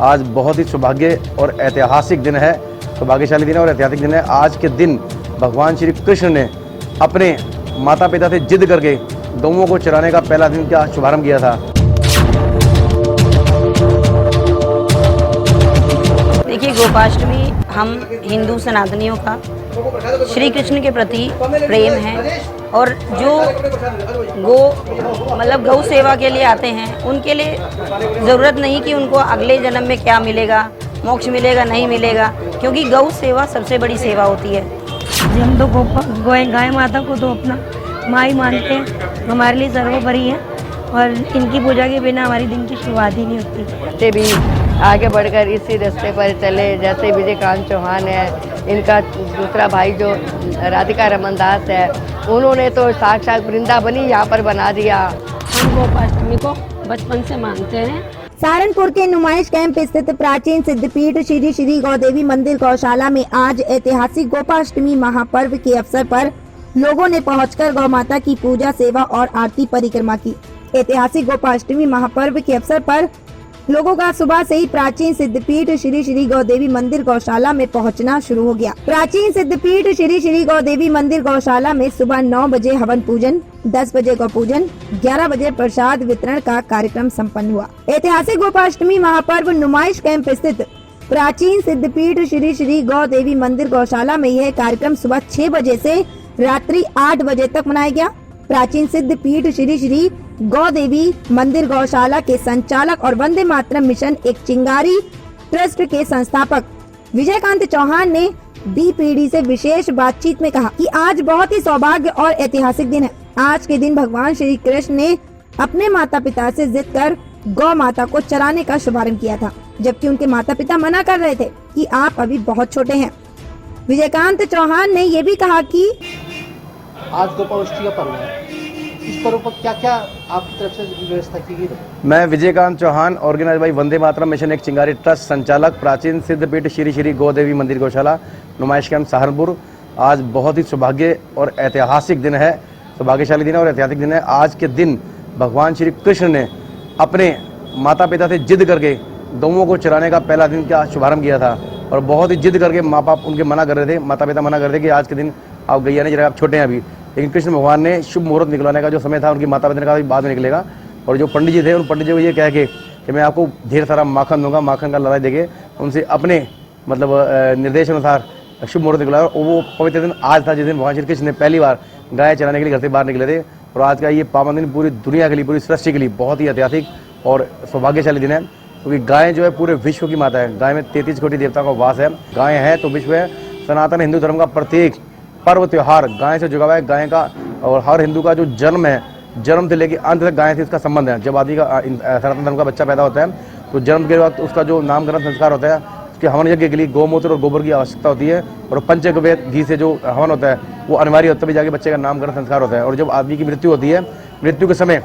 आज बहुत ही सौभाग्य और ऐतिहासिक दिन है, सौभाग्यशाली दिन है और ऐतिहासिक दिन है। आज के दिन भगवान श्री कृष्ण ने अपने माता पिता से जिद करके गौओं को चराने का पहला दिन का शुभारंभ किया था। देखिए, गोपाष्टमी हम हिंदू सनातनियों का श्री कृष्ण के प्रति प्रेम है और जो गौ सेवा के लिए आते हैं उनके लिए ज़रूरत नहीं कि उनको अगले जन्म में क्या मिलेगा, मोक्ष मिलेगा नहीं मिलेगा, क्योंकि गौ सेवा सबसे बड़ी सेवा होती है। हम तो गाय माता को तो अपना माँ ही मानते हैं, हमारे लिए सर्वोपरि है और इनकी पूजा के बिना हमारी दिन की शुरुआत ही नहीं होती। भी आगे बढ़कर इसी रास्ते पर चले, जैसे विजयकांत चौहान है, इनका दूसरा भाई जो राधिका रमन दास है, उन्होंने तो साक्षात वृंदावन ही यहाँ पर बना दिया। हम गोपाष्टमी को बचपन से मानते हैं। सहारनपुर के नुमाइश कैंप स्थित प्राचीन सिद्धपीठ श्री श्री गौदेवी मंदिर गौशाला में आज ऐतिहासिक गोपाष्टमी महापर्व के अवसर पर लोगों ने पहुंचकर गौ माता की पूजा, सेवा और आरती परिक्रमा की। ऐतिहासिक गोपाष्टमी महापर्व के अवसर पर लोगों का सुबह से ही प्राचीन सिद्धपीठ श्री श्री गौदेवी मंदिर गौशाला में पहुंचना शुरू हो गया। प्राचीन सिद्धपीठ श्री श्री गौदेवी मंदिर गौशाला में सुबह 9 बजे हवन पूजन, 10 बजे गौ पूजन, 11 बजे प्रसाद वितरण का कार्यक्रम संपन्न हुआ। ऐतिहासिक गोपाष्टमी महापर्व नुमाइश कैंप स्थित प्राचीन सिद्धपीठ श्री श्री गौदेवी मंदिर गौशाला में यह कार्यक्रम सुबह 6 बजे से रात्रि 8 बजे तक मनाया गया। प्राचीन सिद्धपीठ श्री श्री गौदेवी मंदिर गौशाला के संचालक और वंदे मातरम मिशन एक चिंगारी ट्रस्ट के संस्थापक विजयकांत चौहान ने DPD से विशेष बातचीत में कहा कि आज बहुत ही सौभाग्य और ऐतिहासिक दिन है। आज के दिन भगवान श्री कृष्ण ने अपने माता पिता से जिद कर गौ माता को चराने का शुभारंभ किया था, जबकि उनके माता पिता मना कर रहे थे कि आप अभी बहुत छोटे हैं। विजयकांत चौहान ने ये भी कहा कि आज गोपाष्टमी का पर्व है, इस पर्व पर क्या क्या आपकी तरफ से व्यवस्था की गई? मैं Vijaykant Chauhan, organise by Vande Mataram mission एक चिंगारी ट्रस्ट, संचालक प्राचीन सिद्धपीठ श्री श्री गौदेवी मंदिर गौशाला, नुमाइश कैंप सहारनपुर। आज बहुत ही सौभाग्य और ऐतिहासिक दिन है, सौभाग्यशाली दिन है और ऐतिहासिक दिन है। आज के दिन भगवान श्री कृष्ण ने अपने माता पिता से जिद करके गौओं को चराने का पहला दिन का शुभारंभ किया था और बहुत ही जिद करके माँ बाप उनके मना कर रहे थे, माता पिता मना कर रहे थे कि आज के दिन आप गैया नहीं चराएं, आप छोटे हैं अभी। लेकिन कृष्ण भगवान ने शुभ मुहूर्त निकलवाने का जो समय था, उनकी माता पिता ने कहा बाद में निकलेगा, और जो पंडित जी थे उन पंडित जी को ये कह के कि मैं आपको ढेर सारा माखन दूंगा, माखन का लड़ाई देके उनसे अपने निर्देश अनुसार शुभ मुहूर्त निकला। और वो पवित्र दिन आज था जिस दिन भगवान श्री कृष्ण ने पहली बार गाय चराने के लिए घर से बाहर निकले थे। और आज का ये पावन दिन पूरी दुनिया के लिए, पूरी सृष्टि के लिए बहुत ही ऐतिहासिक और सौभाग्यशाली दिन है, क्योंकि गाय जो है पूरे विश्व की माता है। गाय में 33 कोटि देवताओं का वास है। गाय है तो विश्व है। सनातन हिंदू धर्म का प्रत्येक पर्व त्योहार गाय से जुड़ा हुआ है। गाय का और हर हिंदू का जो जन्म है, जन्म से लेकर अंत तक गाय से इसका संबंध है। जब आदमी का सनातन धर्म का बच्चा पैदा होता है तो जन्म के वक्त उसका जो नामकरण संस्कार होता है, उसके हवन यज्ञ के लिए गौमूत्र और गोबर की आवश्यकता होती है, और पंचगव्य घी से जो हवन होता है वो अनिवार्य होता है, तभी जाके बच्चे का नामकरण संस्कार होता है। और जब आदमी की मृत्यु होती है, मृत्यु के समय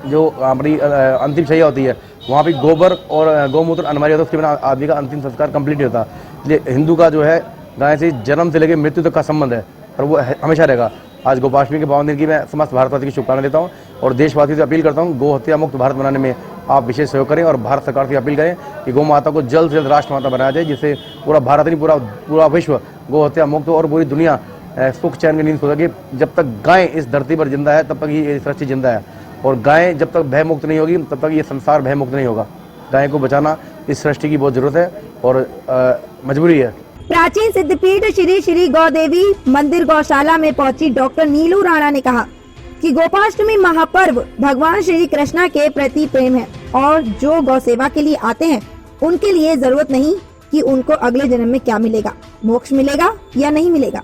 जो हमारी अंतिम शैया होती है, वहाँ भी गोबर और गौमूत्र अनिवार्य होता है, उसके बिना आदमी का अंतिम संस्कार कंप्लीट नहीं होता। इसलिए हिंदू का जो है गाय से जन्म से लेकर मृत्यु तक का संबंध है और वो हमेशा रहेगा। आज गोपाष्टमी के पावन दिन की मैं समस्त भारतवासी की शुभकामनाएं देता हूँ और देशवासियों से अपील करता हूँ, गौ हत्या मुक्त भारत बनाने में आप विशेष सहयोग करें और भारत सरकार से अपील करें कि गौ माता को जल्द से जल्द राष्ट्र माता बनाया जाए, जिससे पूरा भारत नहीं पूरा विश्व गौ हत्या मुक्त हो और पूरी दुनिया सुख चैन की नींद सो सके। जब तक गाय इस धरती पर जिंदा है तब तक ये सृष्टि जिंदा है, और गाय जब तक भय मुक्त नहीं होगी तब तक ये संसार भय मुक्त नहीं होगा। गाय को बचाना इस सृष्टि की बहुत जरूरत है और मजबूरी है। प्राचीन सिद्धपीठ श्री श्री गौदेवी मंदिर गौशाला में पहुंची डॉक्टर नीलू राणा ने कहा कि गोपाष्टमी महापर्व भगवान श्री कृष्ण के प्रति प्रेम है और जो गौ सेवा के लिए आते हैं उनके लिए जरूरत नहीं कि उनको अगले जन्म में क्या मिलेगा, मोक्ष मिलेगा या नहीं मिलेगा,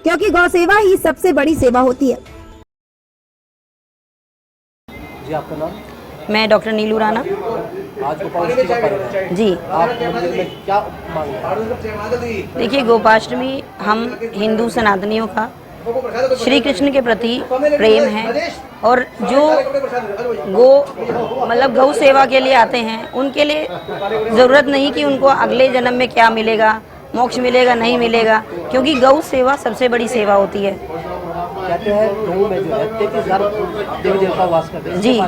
क्योंकि गौ सेवा ही सबसे बड़ी सेवा होती है। जी, आपका नाम? मैं डॉक्टर नीलू राणा। आज गोपाष्टमी का पर्व है जी, आप मंदिर में क्या मांग रहे हैं? देखिए, गोपाष्टमी हम हिंदू सनातनियों का श्री कृष्ण के प्रति प्रेम है और जो गौ सेवा के लिए आते हैं उनके लिए ज़रूरत नहीं कि उनको अगले जन्म में क्या मिलेगा, मोक्ष मिलेगा नहीं मिलेगा, क्योंकि गौ सेवा सबसे बड़ी सेवा होती है। कहते हैं गौ में जो है 33,000 देवी देवता वास करते हैं। जी,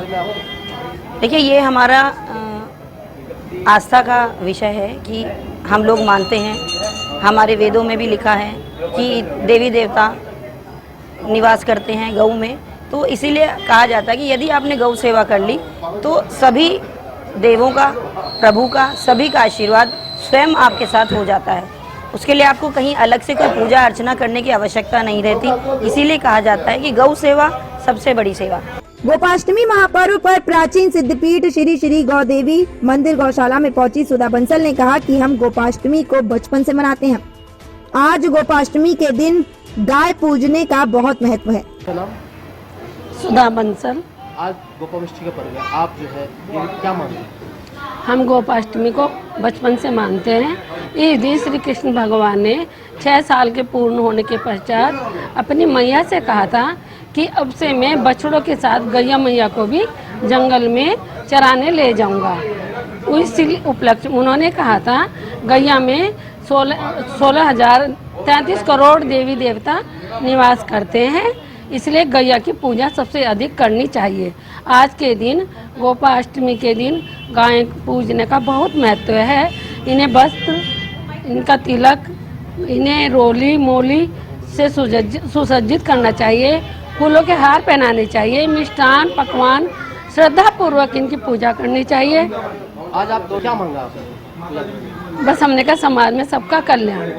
देखिए, ये हमारा आस्था का विषय है कि हम लोग मानते हैं, हमारे वेदों में भी लिखा है कि देवी देवता निवास करते हैं गऊ में, तो इसीलिए कहा जाता है कि यदि आपने गौ सेवा कर ली तो सभी देवों का, प्रभु का, सभी का आशीर्वाद स्वयं आपके साथ हो जाता है। उसके लिए आपको कहीं अलग से कोई पूजा अर्चना करने की आवश्यकता नहीं रहती। इसीलिए कहा जाता है कि गौ सेवा सबसे बड़ी सेवा। गोपाष्टमी महापर्व पर प्राचीन सिद्धपीठ श्री श्री गौदेवी मंदिर गौशाला में पहुंची सुधा बंसल ने कहा कि हम गोपाष्टमी को बचपन से मनाते हैं। आज गोपाष्टमी के दिन गाय पूजने का बहुत महत्व है। क्या नाम? सुधा बंसल। आज गोपाष्टमी का पर्व है, आप जो है ये क्या मानते हैं? हम गोपाष्टमी को बचपन से मानते हैं। इस दिन श्री कृष्ण भगवान ने 6 साल के पूर्ण होने के पश्चात अपनी मैया से कहा था कि अब से मैं बछड़ों के साथ गैया मैया को भी जंगल में चराने ले जाऊंगा। इसी उपलक्ष्य उन्होंने कहा था गैया में 16,033 करोड़ देवी देवता निवास करते हैं, इसलिए गैया की पूजा सबसे अधिक करनी चाहिए। आज के दिन गोपाष्टमी के दिन गाय पूजने का बहुत महत्व है। इन्हें वस्त्र, इनका तिलक, इन्हें रोली मोली से सुसज्जित करना चाहिए, फूलों के हार पहनाने चाहिए, मिष्ठान पकवान श्रद्धा पूर्वक इनकी पूजा करनी चाहिए। आज आप क्या मांगा आपने? बस हमने कहा समाज में सबका कल्याण,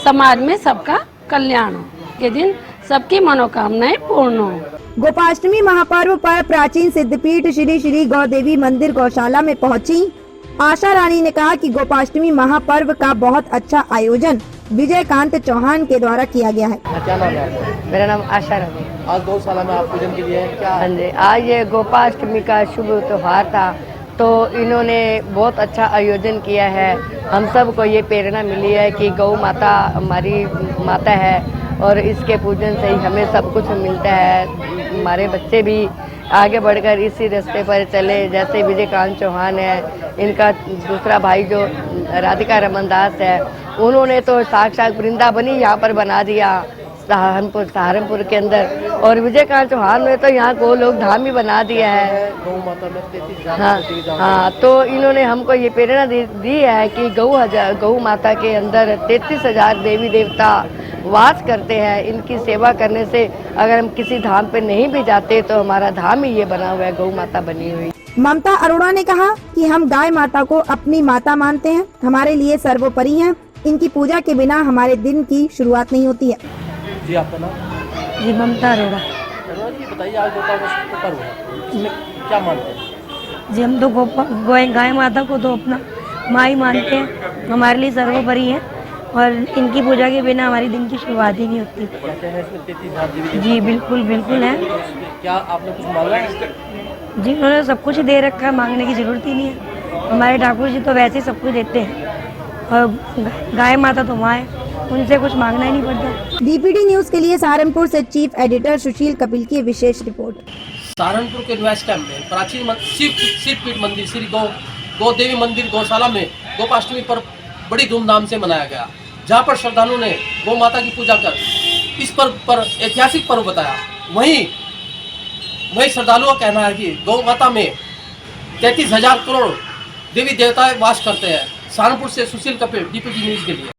समाज में सबका कल्याण हो, के दिन सबकी मनोकामनाएं पूर्ण हो। गोपाष्टमी महापर्व पर प्राचीन सिद्धपीठ श्री श्री गौदेवी मंदिर गौशाला में पहुंची आशा रानी ने कहा कि गोपाष्टमी महापर्व का बहुत अच्छा आयोजन विजयकांत चौहान के द्वारा किया गया है। क्या नाम है आपका? मेरा नाम आशा रानी। आज गौशाला में आप पूजन के लिए क्या? हाँ जी, आज ये गोपाष्टमी का शुभ त्योहार था, तो इन्होंने बहुत अच्छा आयोजन किया है। हम सब को ये प्रेरणा मिली है कि गौ माता हमारी माता है और इसके पूजन से ही हमें सब कुछ मिलता है। हमारे बच्चे भी आगे बढ़कर इसी रास्ते पर चले, जैसे विजयकांत चौहान है, इनका दूसरा भाई जो राधिका रमन दास है, उन्होंने तो साक्षात वृंदावन ही यहाँ पर बना दिया सहारनपुर के अंदर, और विजयकांत चौहान ने तो यहाँ को लोग धाम ही बना दिया है। गौ माता में 33,000 हाँ हाँ, तो इन्होंने हमको ये प्रेरणा दी है कि गौ माता के अंदर 33,000 देवी देवता वास करते हैं। इनकी सेवा करने से अगर हम किसी धाम पे नहीं भी जाते तो हमारा धाम ही ये बना हुआ है, गौ माता बनी हुई। ममता अरोड़ा ने कहा कि हम गाय माता को अपनी माता मानते हैं, हमारे लिए सर्वोपरि हैं। इनकी पूजा के बिना हमारे दिन की शुरुआत नहीं होती है। जी, आपका नाम? जी, ममता अरोड़ा। अरोड़ा जी, बताइए आज गोपाष्टमी का पर्व है, इसमें क्या मानते हैं? जी, हम तो गाय माता को तो अपना माँ ही मानते हैं, हमारे लिए सर्वोपरि है और इनकी पूजा के बिना हमारी दिन की शुरुआत ही नहीं होती। कहते हैं इसमें 33,000 देवी देवता। जी बिल्कुल बिल्कुल है। क्या आपने कुछ मांगा है? जी, उन्होंने सब कुछ दे रखा है, मांगने की जरूरत ही नहीं है। हमारे ठाकुर जी तो वैसे ही सब कुछ देते हैं और गाय माता तो माँ है, उनसे कुछ मांगना ही नहीं पड़ता। डीपीडी न्यूज के लिए सहारनपुर से चीफ एडिटर सुशील कपिल की विशेष रिपोर्ट। सहारनपुर के न्यूज कैंप में प्राचीन सिद्धपीठ मंदिर श्री गौदेवी मंदिर गौशाला में गोपाष्टमी पर्व बड़ी धूमधाम से मनाया गया, जहां पर श्रद्धालुओं ने गौ माता की पूजा कर इस पर्व पर ऐतिहासिक पर्व बताया। वहीं श्रद्धालुओं का कहना है कि गौ माता में 33,000 करोड़ देवी देवता वास करते हैं। सहारनपुर से सुशील कपिल, डीपीडी न्यूज के लिए।